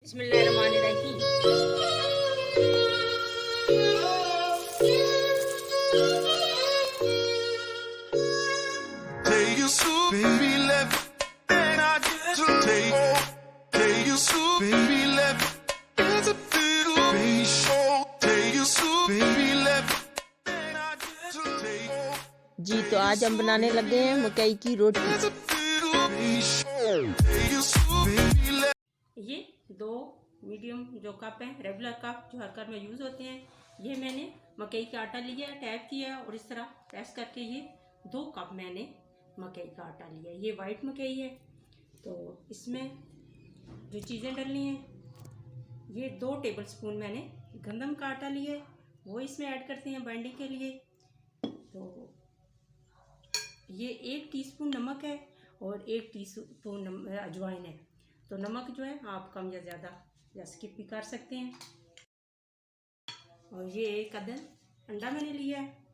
बिस्मिल्लाहिर्रहमानिर्रहीम। जी तो आज हम बनाने लगे हैं मकई की रोटी। ये 2 मीडियम जो कप हैं, रेगुलर कप जो हर घर में यूज़ होते हैं, ये मैंने मकई का आटा लिया, टैप किया और इस तरह प्रेस करके ये 2 कप मैंने मकई का आटा लिया। ये वाइट मकई है। तो इसमें जो चीज़ें डालनी हैं, ये 2 टेबलस्पून मैंने गंदम का आटा लिया है, वो इसमें ऐड करते हैं बाइंडिंग के लिए। तो ये 1 टीस्पून नमक है और 1 टीस्पून अजवाइन है। तो नमक जो है आप कम या ज़्यादा या स्किप भी कर सकते हैं। और ये 1 अदद अंडा मैंने लिया है।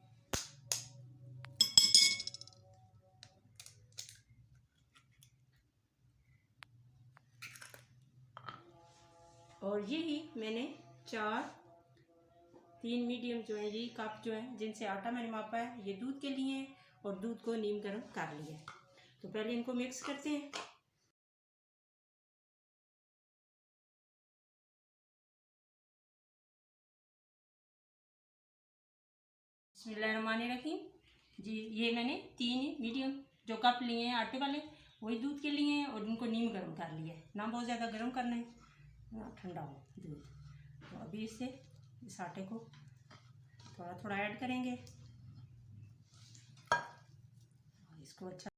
और यही मैंने 3 मीडियम जो है ये कप जो है जिनसे आटा मैंने मापा है, ये दूध के लिए हैं और दूध को नीम गर्म कर लिया है। तो पहले इनको मिक्स करते हैं। बिस्मिल्लाहिर्रहमानिर्रहीम। जी ये मैंने 3 मीडियम जो कप लिए हैं आटे वाले, वही दूध के लिए हैं और इनको नीम गर्म कर लिया है। ना बहुत ज़्यादा गर्म करना है, ना ठंडा हो दूध। तो अभी इससे इस आटे को थोड़ा थोड़ा ऐड करेंगे। इसको अच्छा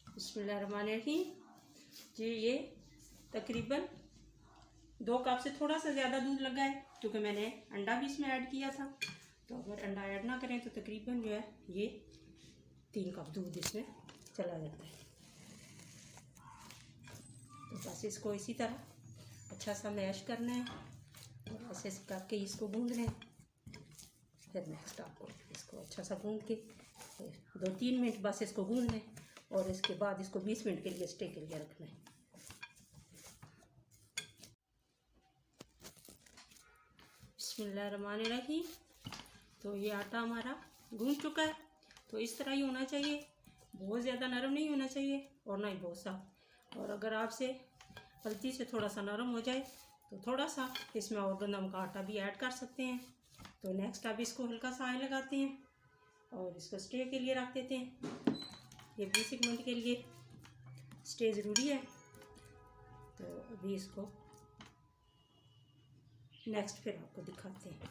बिस्मिल्लाहिर्रहमानिर्रहीम। जी ये तकरीबन 2 कप से थोड़ा सा ज़्यादा दूध लगा है, क्योंकि मैंने अंडा भी इसमें ऐड किया था। तो अगर अंडा ऐड ना करें तो तकरीबन जो है ये 3 कप दूध इसमें चला जाता है। तो बस इसको इसी तरह अच्छा सा मैश करना है और ऐसे करके इसको गूंदना है। फिर नेक्स्ट आपको इसको अच्छा सा गूंद के 2-3 मिनट बस इसको गूंदना है और इसके बाद इसको 20 मिनट के लिए स्टे के लिए रखना है। बिस्मिल्लाहिर्रहमानिर्रहीम। तो ये आटा हमारा गूंद चुका है। तो इस तरह ही होना चाहिए, बहुत ज़्यादा नरम नहीं होना चाहिए और ना ही बहुत सख्त। और अगर आपसे गलती से थोड़ा सा नरम हो जाए तो थोड़ा सा इसमें और गंदम का आटा भी ऐड कर सकते हैं। तो नेक्स्ट अब इसको हल्का सा आय लगाते हैं और इसको स्टे के लिए रख देते हैं। ये 20 मिनट के लिए स्टे ज़रूरी है। तो अभी इसको नेक्स्ट फिर आपको दिखाते हैं।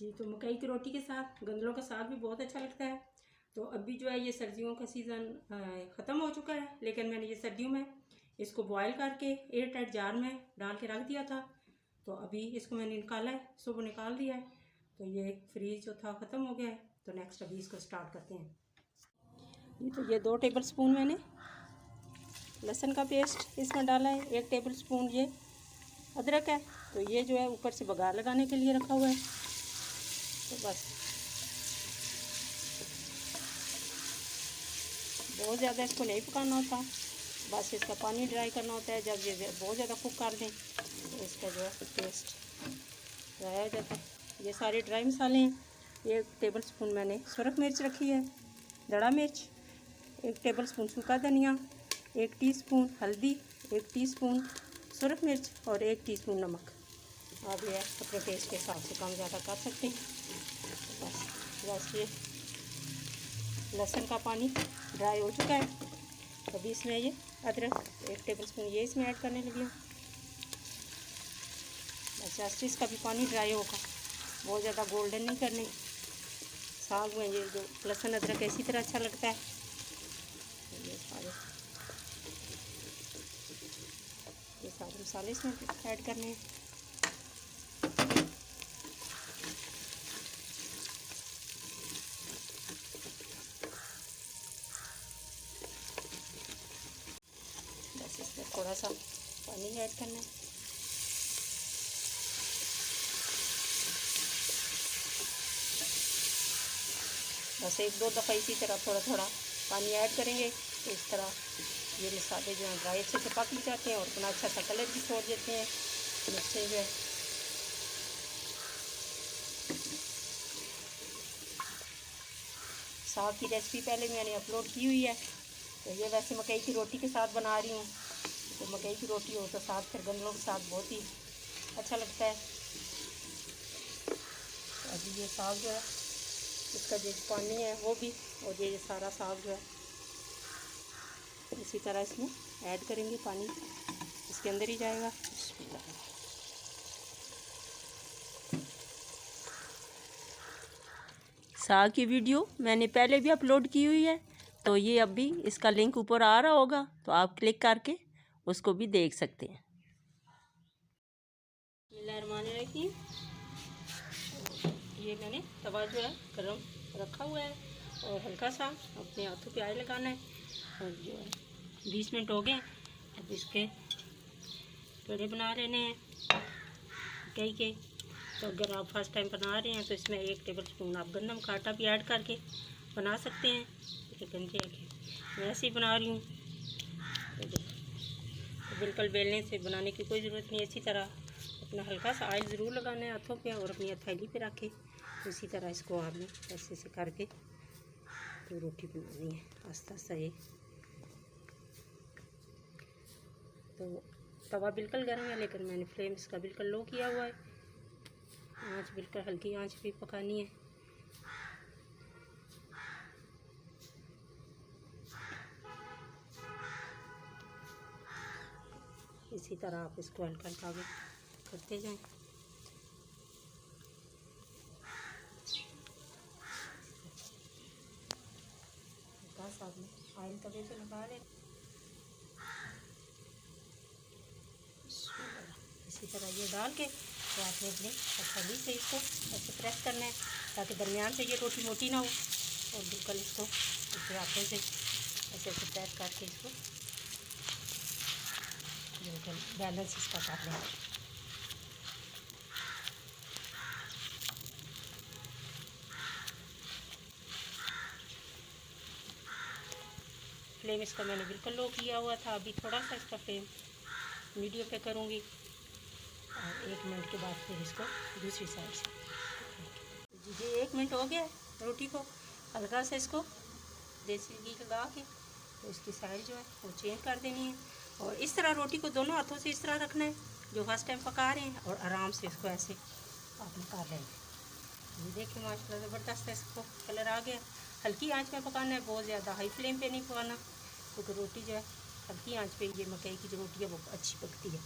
जी तो मकई की रोटी के साथ गंदलों का साग भी बहुत अच्छा लगता है। तो अभी जो है ये सर्दियों का सीज़न ख़त्म हो चुका है, लेकिन मैंने ये सर्दियों में इसको बॉयल करके एयर टाइट जार में डाल के रख दिया था। तो अभी इसको मैंने निकाला है, सुबह निकाल दिया है। तो ये फ्रीज जो था ख़त्म हो गया है। तो नेक्स्ट अभी इसको स्टार्ट करते हैं। जी तो ये 2 टेबल स्पून मैंने लहसुन का पेस्ट इसमें डाला है, 1 टेबल स्पून ये अदरक है। तो ये जो है ऊपर से बघार लगाने के लिए रखा हुआ है। तो बस बहुत ज़्यादा इसको नहीं पकाना होता, बस इसका पानी ड्राई करना होता है। जब ये बहुत ज़्यादा कुक कर दें तो इसका जो है टेस्ट ड्राई हो जाता है। ये सारे ड्राई मसाले हैं। 1 टेबल स्पून मैंने सुरख मिर्च रखी है, दड़ा मिर्च, 1 टेबल स्पून सूखा धनिया, 1 टीस्पून हल्दी, 1 टीस्पून सुरख मिर्च और 1 टीस्पून नमक। आप ये अपने टेस्ट के हिसाब से कम ज़्यादा कर सकते हैं। बस ये लहसुन का पानी ड्राई हो चुका है। अभी इसमें ये अदरक 1 टेबल स्पून ये इसमें ऐड करने लगी हूँ। बस जस्ट का भी पानी ड्राई होगा, बहुत ज़्यादा गोल्डन नहीं करने। साग में ये जो लहसुन अदरक इसी तरह अच्छा लगता है। ये सारे मसाले इसमें ऐड करने हैं। बस इसमें थोड़ा सा पानी ऐड करना है। बस एक दो दफ़ा इसी तरह थोड़ा थोड़ा पानी ऐड करेंगे तो इस तरह ये मसाले जो हैं ड्राई अच्छे से पक भी जाते हैं और अपना अच्छा सा कलर भी छोड़ देते हैं। मिर्चें जो है साग की रेसिपी पहले मैंने अपलोड की हुई है। तो ये वैसे मकई की रोटी के साथ बना रही हूँ। तो मकई की रोटी हो तो साथ फिर गंदलों के साथ बहुत ही अच्छा लगता है। तो अभी ये साग जो है इसका जो पानी है वो भी, और ये सारा साग जो है इसी तरह इसमें ऐड करेंगे, पानी इसके अंदर ही जाएगा। साग की वीडियो मैंने पहले भी अपलोड की हुई है, तो ये अब भी इसका लिंक ऊपर आ रहा होगा, तो आप क्लिक करके उसको भी देख सकते हैं। बिस्मिल्लाहिर्रहमानिर्रहीम। ये मैंने तवा जो है गरम रखा हुआ है और हल्का सा अपने हाथों पे ऑयल लगाना है। और जो है 20 मिनट हो गए, अब इसके पेड़े बना लेने हैं मकई के। तो अगर आप फर्स्ट टाइम बना रहे हैं तो इसमें 1 टेबल स्पून आप गंदम का आटा भी ऐड करके बना सकते हैं। गंजे मैं ऐसे ही बना रही हूँ। तो बिल्कुल बेलने से बनाने की कोई ज़रूरत नहीं। इसी तरह अपना हल्का सा ऑयल ज़रूर लगाना है हाथों पे और अपनी हथेली पे रखे। इसी तरह इसको आपने ऐसे से करके तो रोटी बनानी है आस्ता आस्ता। ये तो तवा बिल्कुल गर्म है, लेकिन मैंने फ्लेम इसका बिल्कुल लो किया हुआ है। आँच बिल्कुल हल्की आँच पे पकानी है। इसी तरह आप इसको हल्का हल्का करते जाएं। ऑयल तवे पे लगा लें। इसी तरह ये डाल के तो आपने अपने हथेली से इसको ऐसे प्रेस करना है ताकि दरमियान से ये रोटी मोटी ना हो। और बिल्कुल इसको अपने हाथों से ऐसे ऐसे प्रेस करके इसको बिल्कुल बैलेंस इसका कर लें। फ्लेम इसका मैंने बिल्कुल लो किया हुआ था। अभी थोड़ा सा इसका फ्लेम मीडियम पे करूँगी और 1 मिनट के बाद फिर इसको दूसरी साइड से जी 1 मिनट हो गया रोटी को हल्का से इसको देसी घी लगा के तो इसकी साइड जो है वो चेंज कर देनी है। और इस तरह रोटी को दोनों हाथों से इस तरह रखना है जो फर्स्ट टाइम पका रहे हैं, और आराम से इसको ऐसे आपने कर लेंगे। ये देखिए माशाल्लाह ज़बरदस्त है, इसको कलर आ गया। हल्की आंच में पकाना है, बहुत ज़्यादा हाई फ्लेम पे नहीं पकाना, क्योंकि रोटी जो है हल्की आंच पे ये मकई की जो रोटी है वो अच्छी पकती है।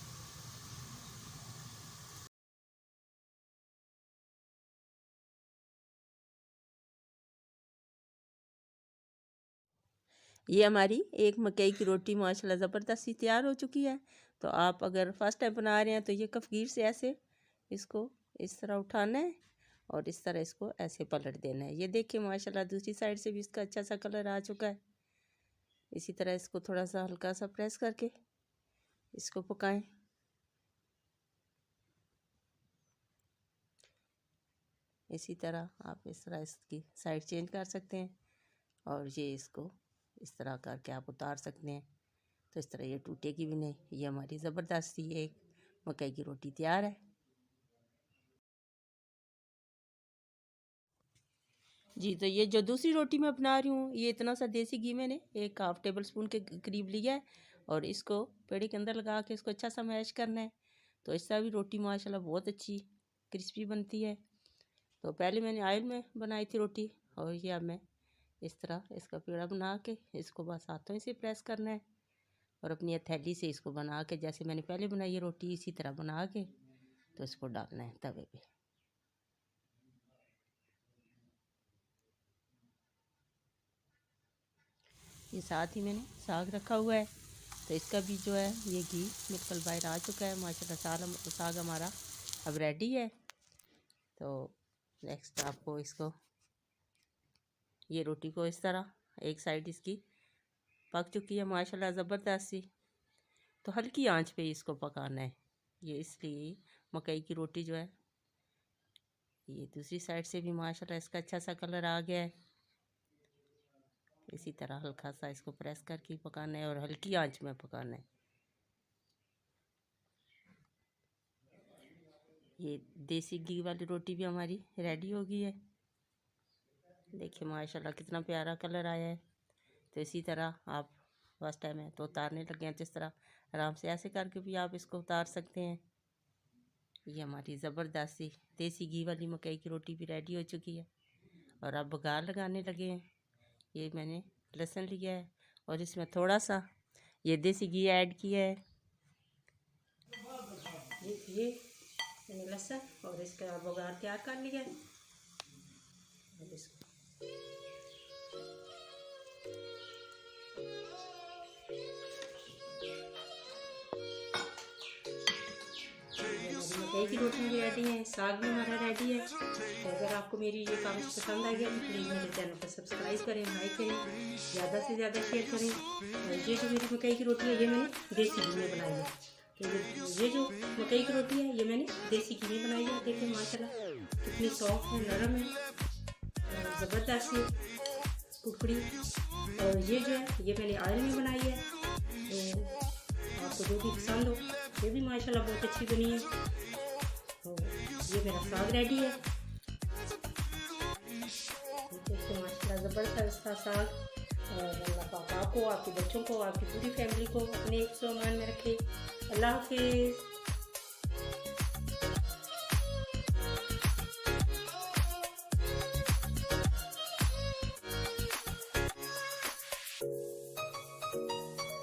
ये हमारी एक मकई की रोटी माशाल्लाह ज़बरदस्त सी तैयार हो चुकी है। तो आप अगर फर्स्ट टाइम बना रहे हैं तो ये कफ़गीर से ऐसे इसको इस तरह उठाना है और इस तरह इसको ऐसे पलट देना है। ये देखिए माशाल्लाह दूसरी साइड से भी इसका अच्छा सा कलर आ चुका है। इसी तरह इसको थोड़ा सा हल्का सा प्रेस करके इसको पकाएं। इसी तरह आप इस तरह इसकी साइड चेंज कर सकते हैं और ये इसको इस तरह करके आप उतार सकते हैं। तो इस तरह ये टूटेगी भी नहीं। ये हमारी ज़बरदस्त सी एक मकई की रोटी तैयार है जी। तो ये जो दूसरी रोटी मैं बना रही हूँ, ये इतना सा देसी घी मैंने 1/2 टेबल स्पून के करीब लिया है और इसको पेड़े के अंदर लगा के इसको अच्छा सा मैश करना है। तो इससे भी रोटी माशाल्लाह बहुत अच्छी क्रिस्पी बनती है। तो पहले मैंने ऑयल में बनाई थी रोटी और ये अब मैं इस तरह इसका पेड़ा बना के इसको बस हाथों से प्रेस करना है और अपनी हथेली से इसको बना के जैसे मैंने पहले बनाई है रोटी इसी तरह बना के तो इसको डालना है तवे पे। ये साथ ही मैंने साग रखा हुआ है, तो इसका भी जो है ये घी बिल्कुल बाहर आ चुका है माशाल्लाह। साग हमारा अब रेडी है। तो नेक्स्ट आपको इसको ये रोटी को इस तरह एक साइड इसकी पक चुकी है माशाल्लाह ज़बरदस्त सी। तो हल्की आंच पे इसको पकाना है। ये इसलिए मकई की रोटी जो है ये दूसरी साइड से भी माशाल्लाह इसका अच्छा सा कलर आ गया है। इसी तरह हल्का सा इसको प्रेस करके पकाना है और हल्की आंच में पकाना है। ये देसी घी वाली रोटी भी हमारी रेडी हो गई है। देखिए माशाल्लाह कितना प्यारा कलर आया है। तो इसी तरह आप फर्स्ट टाइम है तो उतारने लगे हैं, जिस तरह आराम से ऐसे करके भी आप इसको उतार सकते हैं। ये हमारी ज़बरदस्त सी देसी घी वाली मकई की रोटी भी रेडी हो चुकी है और अब बघार लगाने लगे हैं। ये मैंने लहसुन लिया है और इसमें थोड़ा सा ये देसी घी ऐड किया है। ये मैंने लहसुन और इसका बघार तैयार कर लिया है। अब इसको मकई की रोटी भी रेडी है, साग भी हमारा रेडी है। तो अगर आपको मेरी ये काम पसंद आई है तो प्लीज़ मेरे चैनल को सब्सक्राइब करें, लाइक करें, ज़्यादा से ज़्यादा शेयर करें। और ये जो मेरी मकई की रोटी है ये मैंने देसी घी में बनाई है। तो ये जो मकई की रोटी है ये मैंने देसी घी में बनाई है। देखिए माशाल्लाह कितनी सॉफ्ट है, नरम है और ज़बरदस्त सी टुकड़ी। और ये जो है ये मैंने ऑयल में बनाई है। तो आपको जो भी पसंद हो, ये भी माशाल्लाह बहुत अच्छी बनी है। तो ये मेरा साग रेडी है। देखिए माशाल्लाह ज़बरदस्त का साग। और अल्लाह पाक आपको, आपके बच्चों को, आपकी पूरी फैमिली को अपने हिफ्ज़-ओ-अमान में रखे। अल्लाह हाफ़िज़।